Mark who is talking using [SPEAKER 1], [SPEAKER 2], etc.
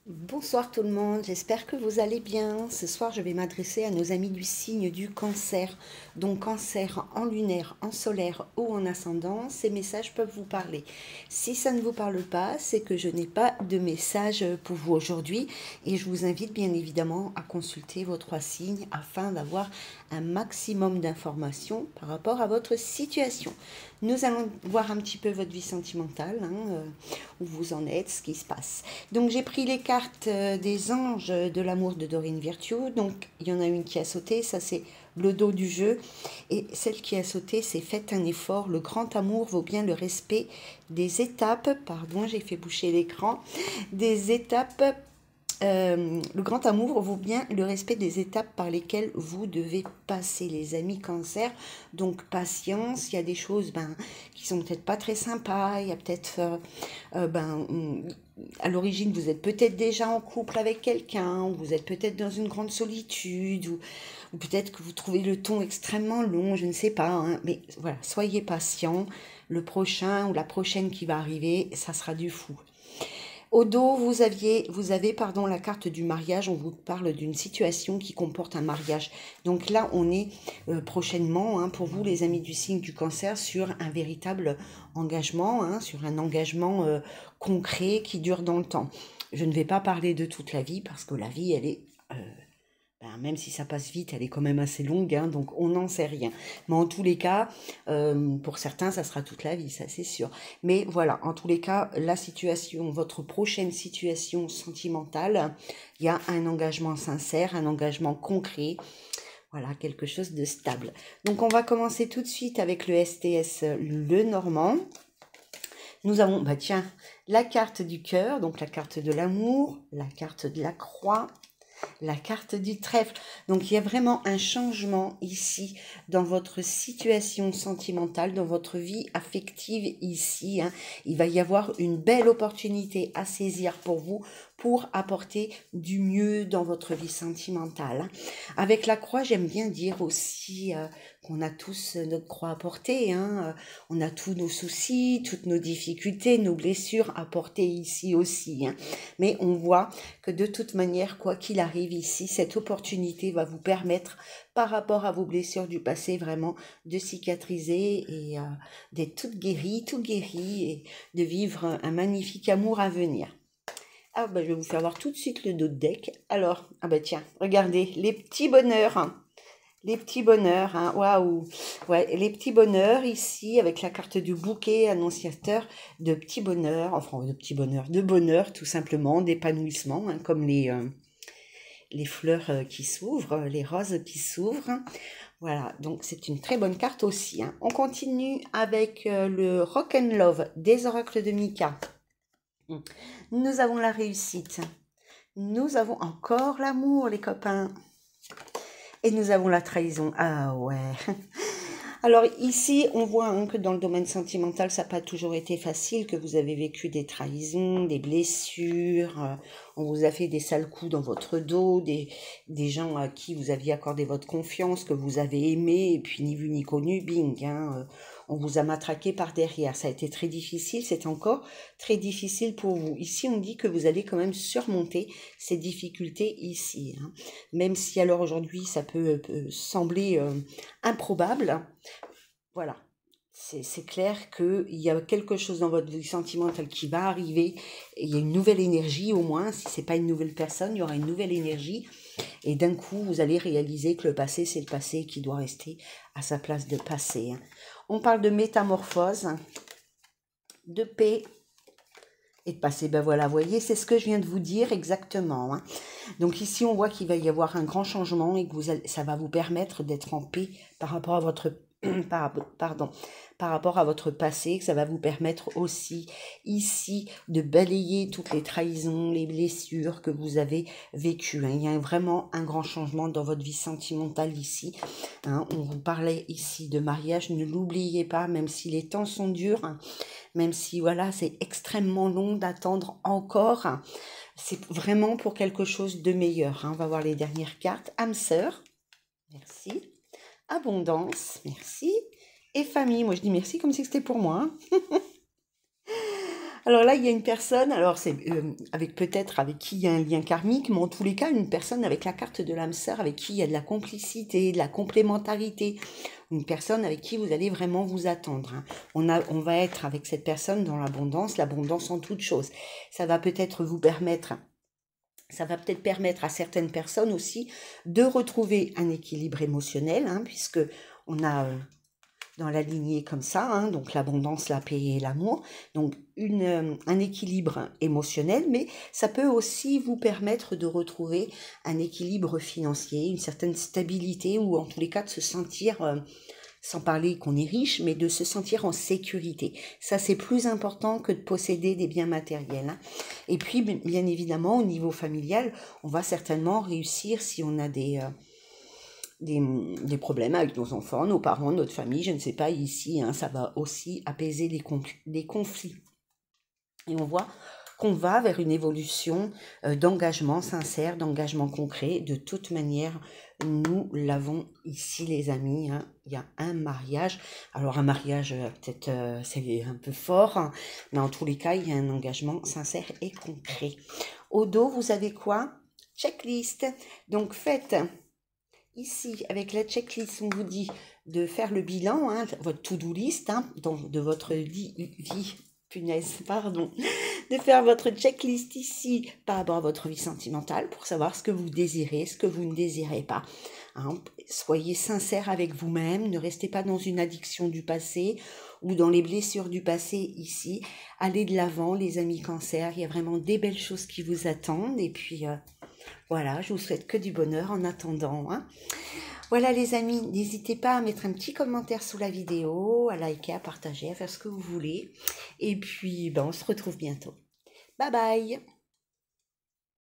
[SPEAKER 1] Bonsoir tout le monde, j'espère que vous allez bien. Ce soir, je vais m'adresser à nos amis du signe du cancer. Donc cancer en lunaire, en solaire ou en ascendant, ces messages peuvent vous parler. Si ça ne vous parle pas, c'est que je n'ai pas de message pour vous aujourd'hui et je vous invite bien évidemment à consulter vos trois signes afin d'avoir un maximum d'informations par rapport à votre situation. Nous allons voir un petit peu votre vie sentimentale, où vous en êtes, ce qui se passe. Donc j'ai pris les cartes des anges de l'amour de Dorine Virtue. Donc il y en a une qui a sauté, ça c'est le dos du jeu. Et celle qui a sauté, c'est faites un effort. Le grand amour vaut bien le respect des étapes. Pardon, j'ai fait boucher l'écran. Des étapes. Le grand amour vaut bien le respect des étapes par lesquelles vous devez passer, les amis cancer. Donc patience, il y a des choses qui sont peut-être pas très sympas, il y a peut-être à l'origine, vous êtes peut-être déjà en couple avec quelqu'un, ou vous êtes peut-être dans une grande solitude, ou peut-être que vous trouvez le ton extrêmement long, je ne sais pas, hein. Mais voilà, soyez patient. Le prochain ou la prochaine qui va arriver, ça sera du fou. Au dos, vous avez pardon, la carte du mariage. On vous parle d'une situation qui comporte un mariage. Donc là, on est prochainement, pour vous, les amis du signe du cancer, sur un véritable engagement, sur un engagement concret qui dure dans le temps. Je ne vais pas parler de toute la vie parce que la vie, elle est même si ça passe vite, elle est quand même assez longue, donc on n'en sait rien. Mais en tous les cas, pour certains, ça sera toute la vie, ça c'est sûr. Mais voilà, en tous les cas, la situation, votre prochaine situation sentimentale, il y a un engagement sincère, un engagement concret, voilà, quelque chose de stable. Donc on va commencer tout de suite avec le STS, le Normand. Nous avons, tiens, la carte du cœur, donc la carte de l'amour, la carte de la croix, la carte du trèfle. Donc il y a vraiment un changement ici dans votre situation sentimentale, dans votre vie affective ici. Il va y avoir une belle opportunité à saisir pour vous pour apporter du mieux dans votre vie sentimentale. Avec la croix, j'aime bien dire aussi qu'on a tous notre croix à porter. On a tous nos soucis, toutes nos difficultés, nos blessures à porter ici aussi. Mais on voit que de toute manière, quoi qu'il arrive ici, cette opportunité va vous permettre, par rapport à vos blessures du passé, vraiment de cicatriser et d'être tout guéri et de vivre un magnifique amour à venir. Ah je vais vous faire voir tout de suite le dos de deck. Alors, tiens, regardez, les petits bonheurs. Les petits bonheurs, waouh! Ouais, les petits bonheurs ici avec la carte du bouquet annonciateur de petits bonheurs, enfin de bonheur tout simplement, d'épanouissement, comme les fleurs qui s'ouvrent, les roses qui s'ouvrent. Voilà, donc c'est une très bonne carte aussi. On continue avec le Rock and Love des oracles de Mika. Nous avons la réussite. Nous avons encore l'amour, les copains. Et nous avons la trahison. Ah ouais. Alors ici, on voit que dans le domaine sentimental, ça n'a pas toujours été facile, que vous avez vécu des trahisons, des blessures, on vous a fait des sales coups dans votre dos, des gens à qui vous aviez accordé votre confiance, que vous avez aimé, et puis ni vu ni connu, bing, on vous a matraqué par derrière. Ça a été très difficile, c'est encore très difficile pour vous. Ici, on dit que vous allez quand même surmonter ces difficultés ici. Même si alors aujourd'hui, ça peut sembler improbable. Voilà, c'est clair qu'il y a quelque chose dans votre vie sentimentale qui va arriver. Il y a une nouvelle énergie au moins. Si ce n'est pas une nouvelle personne, il y aura une nouvelle énergie. Et d'un coup, vous allez réaliser que le passé, c'est le passé qui doit rester à sa place de passé. On parle de métamorphose, de paix et de passé. Ben voilà, vous voyez, c'est ce que je viens de vous dire exactement. Donc ici, on voit qu'il va y avoir un grand changement et que ça va vous permettre d'être en paix par rapport à votre par rapport à votre passé, que ça va vous permettre aussi ici de balayer toutes les trahisons, les blessures que vous avez vécues. Il y a vraiment un grand changement dans votre vie sentimentale ici. On vous parlait ici de mariage, ne l'oubliez pas, même si les temps sont durs, même si voilà, c'est extrêmement long d'attendre encore. C'est vraiment pour quelque chose de meilleur. On va voir les dernières cartes. Âme sœur, merci. Abondance, merci. Et famille, moi je dis merci comme si c'était pour moi. Alors là, il y a une personne, alors c'est avec peut-être avec qui il y a un lien karmique, mais en tous les cas, une personne avec la carte de l'âme sœur, avec qui il y a de la complicité, de la complémentarité, une personne avec qui vous allez vraiment vous attendre, hein. On va être avec cette personne dans l'abondance en toute chose. Ça va peut-être vous permettre, ça va peut-être permettre à certaines personnes aussi de retrouver un équilibre émotionnel, hein, puisque on a dans la lignée comme ça, hein, donc l'abondance, la paix et l'amour, donc un équilibre émotionnel, mais ça peut aussi vous permettre de retrouver un équilibre financier, une certaine stabilité, ou en tous les cas de se sentir, sans parler qu'on est riche, mais de se sentir en sécurité. Ça, c'est plus important que de posséder des biens matériels, hein. Et puis, bien évidemment, au niveau familial, on va certainement réussir si on a des problèmes avec nos enfants, nos parents, notre famille, je ne sais pas, ici, hein, ça va aussi apaiser les conflits. Et on voit qu'on va vers une évolution d'engagement sincère, d'engagement concret. De toute manière, nous l'avons ici, les amis, hein. Il y a un mariage. Alors un mariage, peut-être c'est un peu fort, hein, mais en tous les cas, il y a un engagement sincère et concret. Au dos, vous avez quoi? Checklist. Donc faites... Ici, avec la checklist, on vous dit de faire le bilan, hein, votre to-do list, hein, de votre vie, punaise, pardon, de faire votre checklist ici par rapport à votre vie sentimentale pour savoir ce que vous désirez, ce que vous ne désirez pas, hein. Soyez sincère avec vous-même, ne restez pas dans une addiction du passé ou dans les blessures du passé ici. Allez de l'avant, les amis Cancer, il y a vraiment des belles choses qui vous attendent et puis... voilà, je vous souhaite que du bonheur en attendant, hein. Voilà les amis, n'hésitez pas à mettre un petit commentaire sous la vidéo, à liker, à partager, à faire ce que vous voulez. Et puis, on se retrouve bientôt. Bye bye!